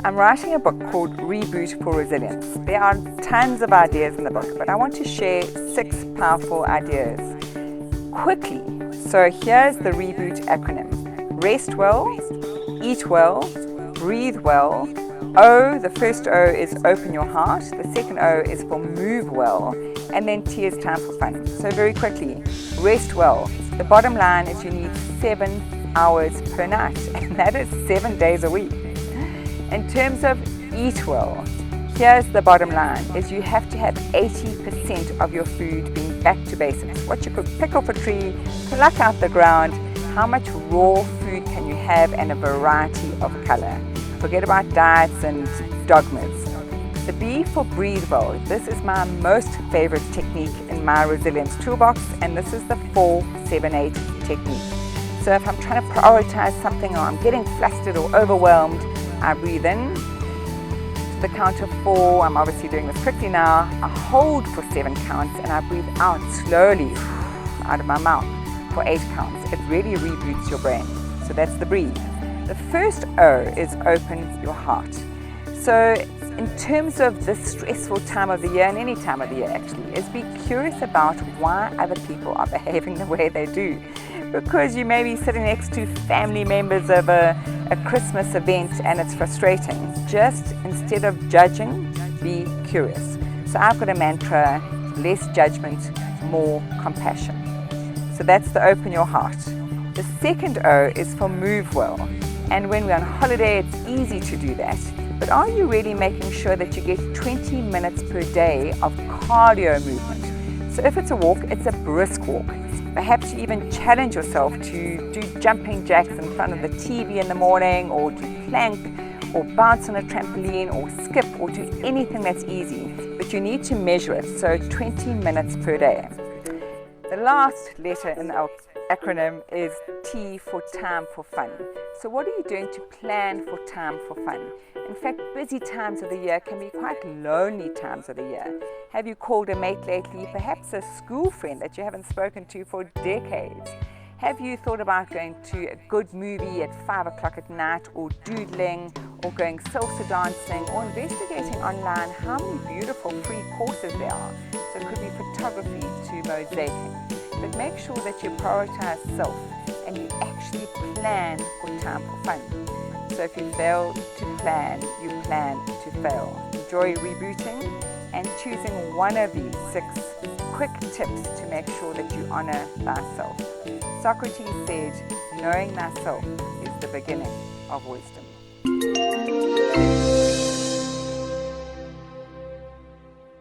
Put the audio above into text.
I'm writing a book called Reboot for Resilience. There are tons of ideas in the book, but I want to share 6 powerful ideas quickly. So here's the Reboot acronym. Rest well, eat well, breathe well. O, the first O is open your heart. The second O is for move well. And then T is time for fun. So very quickly, rest well. The bottom line is you need 7 hours per night, and that is 7 days a week. In terms of eat well, here's the bottom line, is you have to have 80% of your food being back to basics. What you could pick off a tree, pluck out the ground, how much raw food can you have, and a variety of color. Forget about diets and dogmas. The B for breathe well. This is my most favorite technique in my resilience toolbox, and this is the 4-7-8 technique. So if I'm trying to prioritize something, or I'm getting flustered or overwhelmed, I breathe in to the count of 4. I'm obviously doing this quickly now. I hold for 7 counts, and I breathe out slowly out of my mouth for 8 counts. It really reboots your brain. So that's the breathe. The first O is open your heart. So in terms of this stressful time of the year, and any time of the year actually, is be curious about why other people are behaving the way they do. Because you may be sitting next to family members of a Christmas event and it's frustrating. Just instead of judging, be curious. So I've got a mantra: less judgment, more compassion. So that's the open your heart. The second O is for move well. And when we're on holiday, it's easy to do that. But are you really making sure that you get 20 minutes per day of cardio movement? So if it's a walk, it's a brisk walk. Perhaps you even challenge yourself to do jumping jacks in front of the TV in the morning, or do plank, or bounce on a trampoline, or skip, or do anything that's easy. But you need to measure it, so 20 minutes per day. The last letter in the acronym is T for time for fun. So what are you doing to plan for time for fun? In fact, busy times of the year can be quite lonely times of the year. Have you called a mate lately? Perhaps a school friend that you haven't spoken to for decades. Have you thought about going to a good movie at 5 o'clock at night, or doodling, or going salsa dancing, or investigating online how many beautiful free courses there are? So it could be photography to mosaicing. But make sure that you prioritize self and you actually plan for time for fun. So if you fail to plan, you plan to fail. Enjoy rebooting and choosing one of these 6 quick tips to make sure that you honor thyself. Socrates said, knowing thyself is the beginning of wisdom.